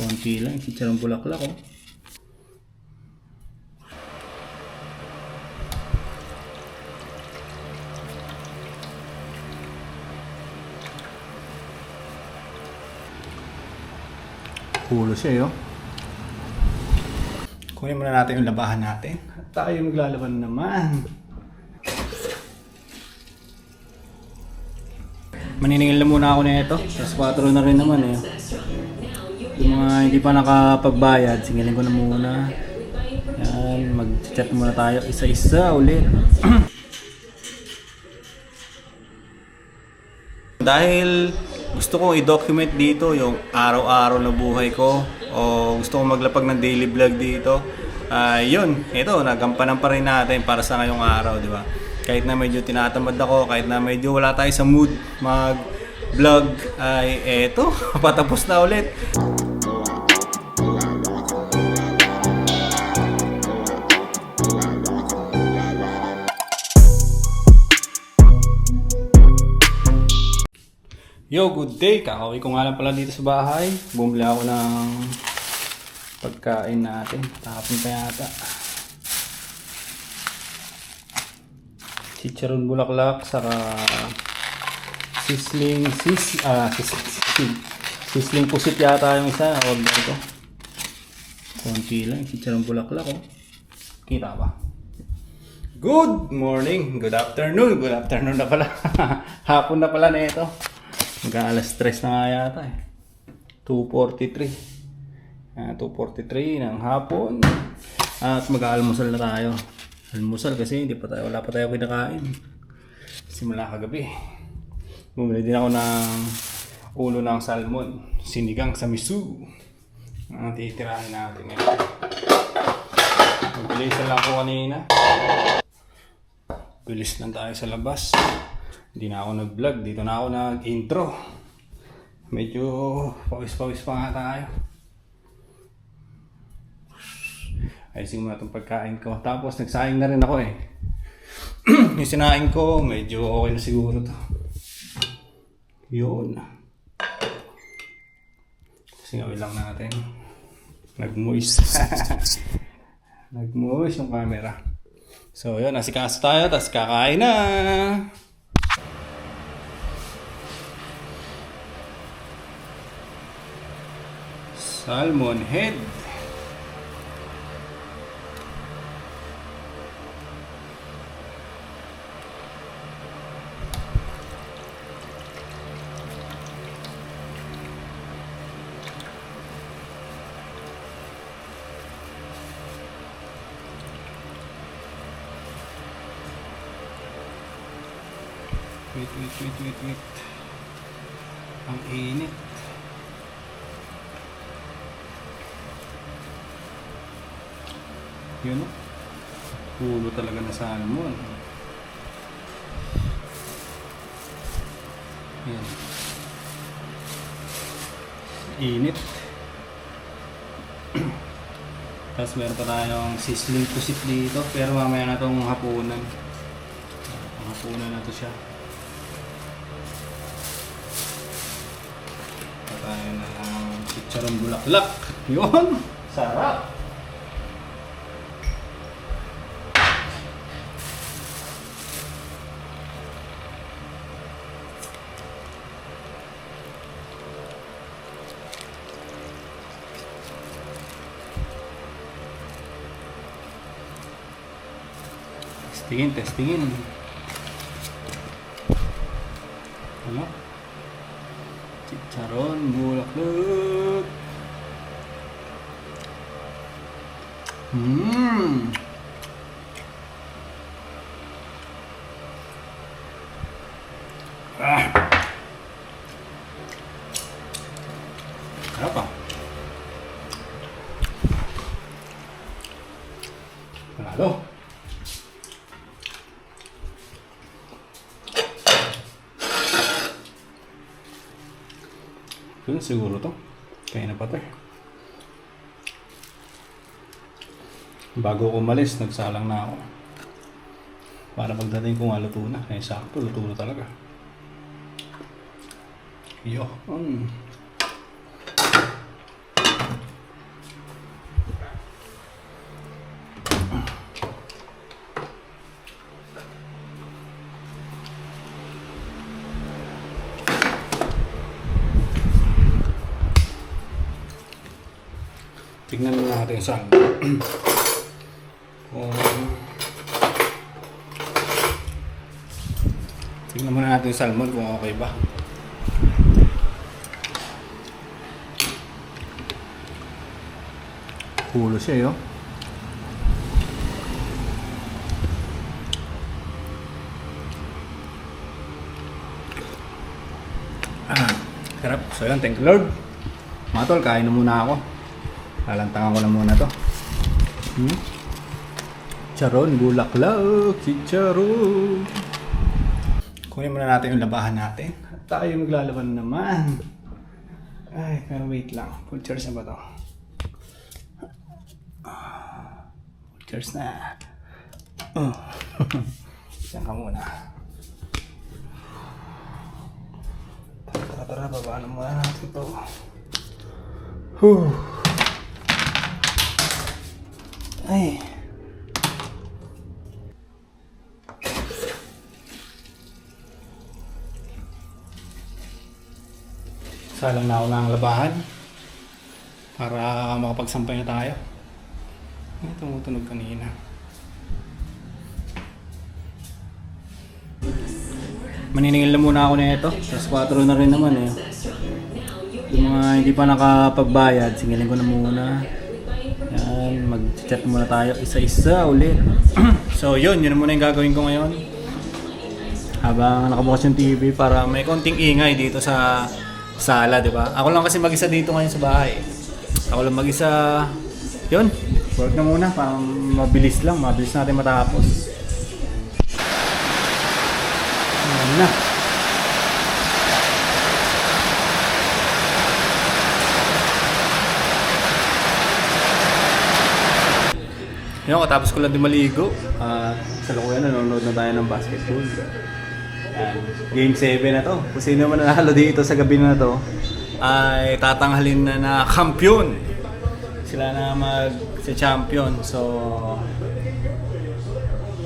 Konti lang, chicharong bulaklak oh. Pulo siya oh. Kunin muna natin yung labahan natin. At tayo maglalaban naman. Maniningil na muna ako nito. Tapos 4 na rin naman eh. Yung mga hindi pa nakapagbayad, singilin ko na muna. Yan, mag-chat muna tayo isa-isa ulit. Dahil gusto kong i-document dito yung araw-araw na buhay ko o gusto kong maglapag ng daily vlog dito. Yun, ito, nagampanan pa rin natin para sa ngayong araw, di ba? Kahit na medyo tinatamad ako, kahit na medyo wala tayo sa mood mag-vlog, ay eto, patapos na ulit. Yo, good day! Kakauwi ko nga lang pala dito sa bahay. Bumili ako ng pagkain natin. Tapon pa yata. Chicharon bulaklak, saka sisling pusit yata yung isa. Order ko. Konti lang, chicharon bulaklak oh. Kita ba? Good morning, good afternoon na pala. Hapon na pala na ito. Hanggang alas 3 na nga yata eh. 2:43. 2:43 ng hapon. At mag-aalmusal na tayo. Almusal kasi wala pa tayo kinakain. Simula kagabi. Bumili din ako ng ulo ng salmon. Sinigang sa miso. Ang titirahin natin ngayon. Magbilisan lang ako kanina. Bilis lang tayo sa labas. Hindi na ako nag-vlog. Dito na ako nag-intro. Medyo pawis-pawis pa nga tayo. Ayusin muna itong pagkain ko. Tapos nagsaing na rin ako eh. Yung sinaing ko, medyo okay na siguro to. Yun. Singawin lang natin. Nag-moist. Nag-moist yung camera. So yun, nasikaso tayo. Tapos kakain na. Salmon head. Wait. Ang init. Yun o. Pulo talaga na salmon. Yan. Init. Tapos meron pa tayong sizzling pusit dito. Pero mamaya na itong hapunan. Hapunan na to siya. Tayo na ng chicharon bulaklak. Yun! Sarap! Testingin. Ano? Chicharon bulaklak. Apa? Panalo. Yun siguro to. Kaya na pa to. Bago ko umalis, nagsalang na ako. Para pagdating ko nga luto na. Kaya sakto, luto na talaga. Yo. Tignan mo natin yung salmon. Tignan muna natin yung salmon kung okay ba. Hulo siya yun. Sarap. So yun, thank you Lord. Mga tol, kain na muna ako. Lalantangan ko na muna to. Charon, bulaklak, chicharon. Kunin muna natin yung labahan natin. At tayo maglalaban naman. Ay, pero wait lang. Full charge na ba to? Full charge na. Diyan ka muna. Tara, babaan muna natin ito. Ay. Salang na ako ng labahan para makapagsampay na tayo. May tumutunog kanina. Maniningil na muna ako na ito. Tapos 4 na rin naman eh. Yung mga hindi pa nakapagbayad, singilin ko na muna. Yan, mag-chat muna tayo isa-isa ulit. So yun na muna yung gagawin ko ngayon. Habang nakabukas yung TV para may konting ingay dito sa sala, di ba? Ako lang kasi mag-isa dito ngayon sa bahay. Ako lang mag-isa. Yun, work na muna para mabilis natin matapos. Ayan na. Yun, katapos ko lang din maligo. Sa lukuyan, nanonood na tayo ng basketball. Game 7 na to. Kung sino man nanalo dito sa gabi na to, ay tatanghalin na kampiyon. Sila na mag-champion. So,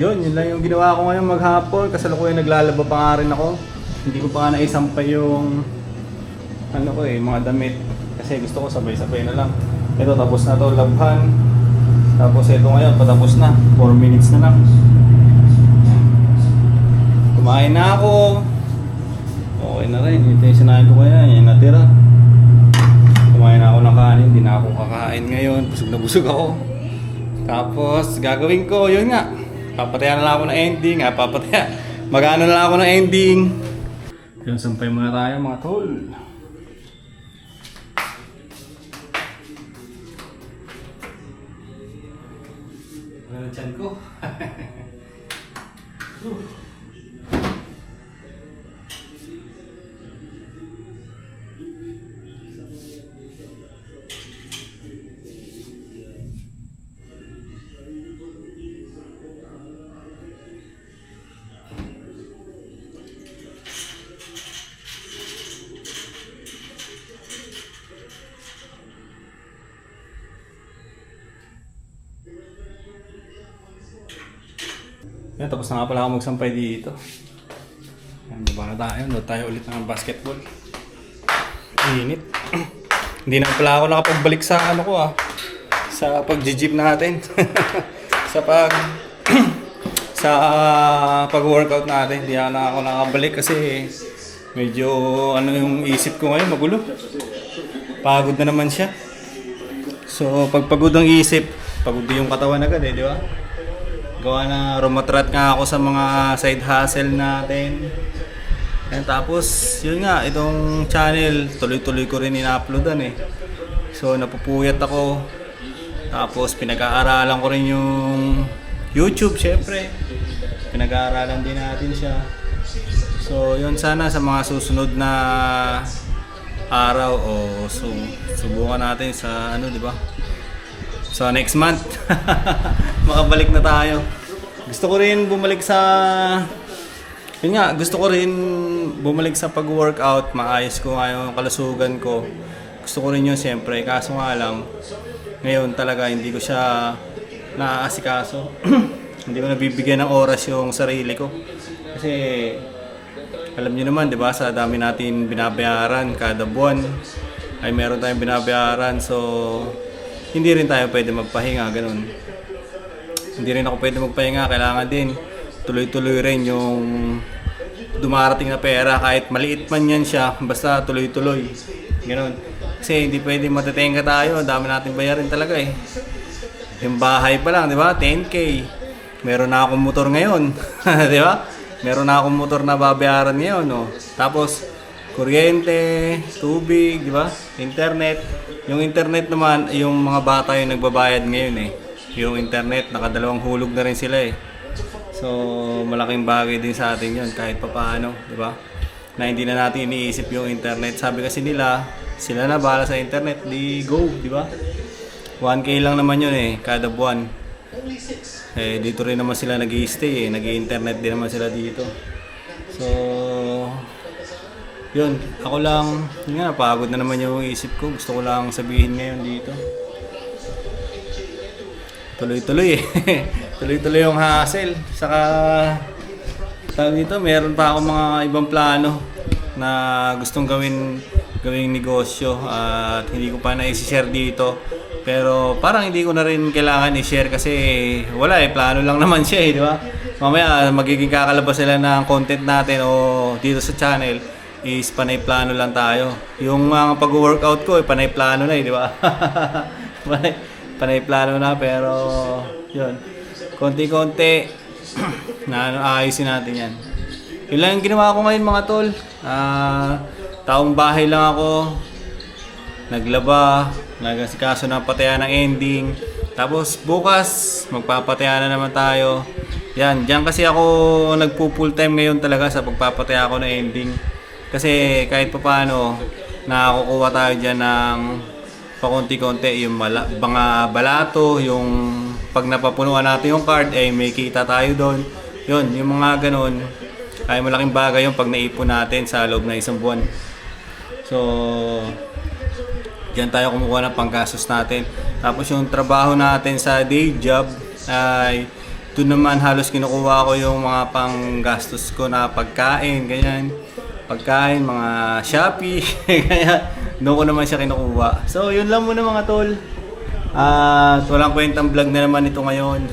yun lang yung ginawa ko ngayon maghapon. Kasalukuyan naglalaba pa nga rin ako. Hindi ko pa nga naisampay yung mga damit. Kasi gusto ko sabay-sabay na lang. Ito, tapos na to, labhan. Tapos ito ngayon, patapos na. 4 minutes na lang. Kumain na ako. Okay na rin. Ito yung sinahin ko kaya. Yan natira. Kumain na ako ng kanin. Hindi na ako kakain ngayon. Busog na busog ako. Tapos gagawin ko, yun nga. Papatayan na lang ako ng ending. Mag-ano na lang ako ng ending. Yun, sampay muna tayo mga tol. Ano dyan ko? Yan, tapos na nga pala ako magsampay dito. Yan, baba na tayo. Doon tayo ulit ng basketball. Init. Hindi na pala ako nakapagbalik sa sa pag-gym natin. sa pag-workout natin. Hindi na ako nakabalik kasi medyo yung isip ko ngayon, magulo. Pagod na naman siya. So, pag pagod ang isip, pagod yung katawan agad di ba? Gawa na rumatrat nga ako sa mga side hustle natin. And tapos, yun nga, itong channel, tuloy-tuloy ko rin ina-uploadan So, napupuyat ako. Tapos, pinag-aaralan ko rin yung YouTube, syempre. Pinag-aaralan din natin siya. So, yun sana sa mga susunod na araw subukan natin sa di ba? So next month makabalik na tayo. Gusto ko rin bumalik sa pag-workout, maayos ko yung kalusugan ko. Gusto ko rin yun siyempre, kaso nga lang ngayon talaga hindi ko siya naaasikaso. Hindi ko nabibigyan ng oras yung sarili ko. Kasi alam niyo naman, 'di ba, sa dami natin binabayaran kada buwan ay meron tayong binabayaran. So hindi rin tayo pwede magpahinga, ganun. Hindi rin ako pwede magpahinga, kailangan din tuloy-tuloy rin yung dumarating na pera, kahit maliit man yan siya, basta tuloy-tuloy. Ganun. Kasi hindi pwede matetenga tayo, dami nating bayarin talaga eh. Yung bahay pa lang, di ba? 10K. Meron na akong motor ngayon, di ba? Meron na akong motor na babayaran ngayon, no? Tapos, kuryente, tubig, di ba? Internet. Yung internet naman, yung mga bata yung nagbabayad ngayon eh. Yung internet, nakadalawang hulog na rin sila eh. So, malaking bagay din sa atin yun, kahit papaano, di ba? Na hindi na natin iniisip yung internet. Sabi kasi nila, sila na bahala sa internet, di go, di ba? 1K lang naman yun eh, kada buwan. Eh, dito rin naman sila nag-i-stay eh, nag-i-internet din naman sila dito. So, yun, ako lang, yun nga, napagod na naman yung isip ko. Gusto ko lang sabihin ngayon dito. Tuloy-tuloy eh. Tuloy-tuloy yung hassle. Saka, tawag dito, meron pa akong mga ibang plano na gustong gawing negosyo at hindi ko pa na-share dito. Pero parang hindi ko na rin kailangan i-share kasi wala eh, plano lang naman siya eh, di ba? Mamaya magiging kakalabas sila ng content natin o dito sa channel is panay plano lang tayo. Yung mga pag-workout ko, panay plano na eh, di ba? panay plano na, pero yun. Konti-konti na ayusin natin yan. Yun lang yung ginawa ko ngayon mga tol. Taong bahay lang ako. Naglaba, nagasikaso ng pataya ng ending. Tapos bukas, magpapataya na naman tayo. Yan, diyan kasi ako nagpo-full time ngayon talaga sa pagpapataya ko ng ending. Kasi kahit papaano, nakakukuha tayo dyan ng pakunti-kunti. Yung mga balato, yung pag napapunuan natin yung card, eh may kita tayo doon. Yun, yung mga ganun, ay malaking bagay yung pag naipon natin sa loob ng isang buwan. So, diyan tayo kumukuha ng panggastos natin. Tapos yung trabaho natin sa day job ay doon naman halos kinukuha ko yung mga panggastos ko na pagkain, ganyan. Pagkain, mga Shopee, kaya doon ko naman siya kinukuha. So yun lang muna mga tol. At walang kwentang vlog na naman ito ngayon.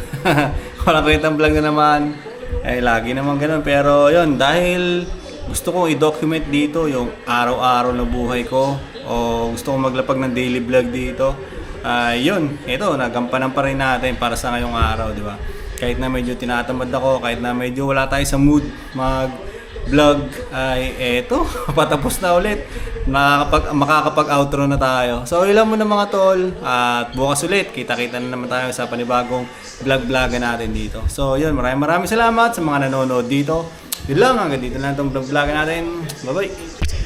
Walang kwentang vlog na naman. Eh lagi naman ganun. Pero yun, dahil gusto kong i-document dito yung araw-araw na buhay ko o gusto kong maglapag ng daily vlog dito, yun, ito, nagampanan pa rin natin para sa ngayong araw, di ba? Kahit na medyo tinatamad ako, kahit na medyo wala tayo sa mood mag-vlog, ay eto, patapos na ulit. Makakapag-outro na tayo. So, ilan mo na mga tol, at bukas ulit, kita-kita na naman tayo sa panibagong vlog-vlogan natin dito. So, yun, maraming salamat sa mga nanonood dito. Yun lang, hanggang dito na itong vlog-vlogan natin. Bye-bye!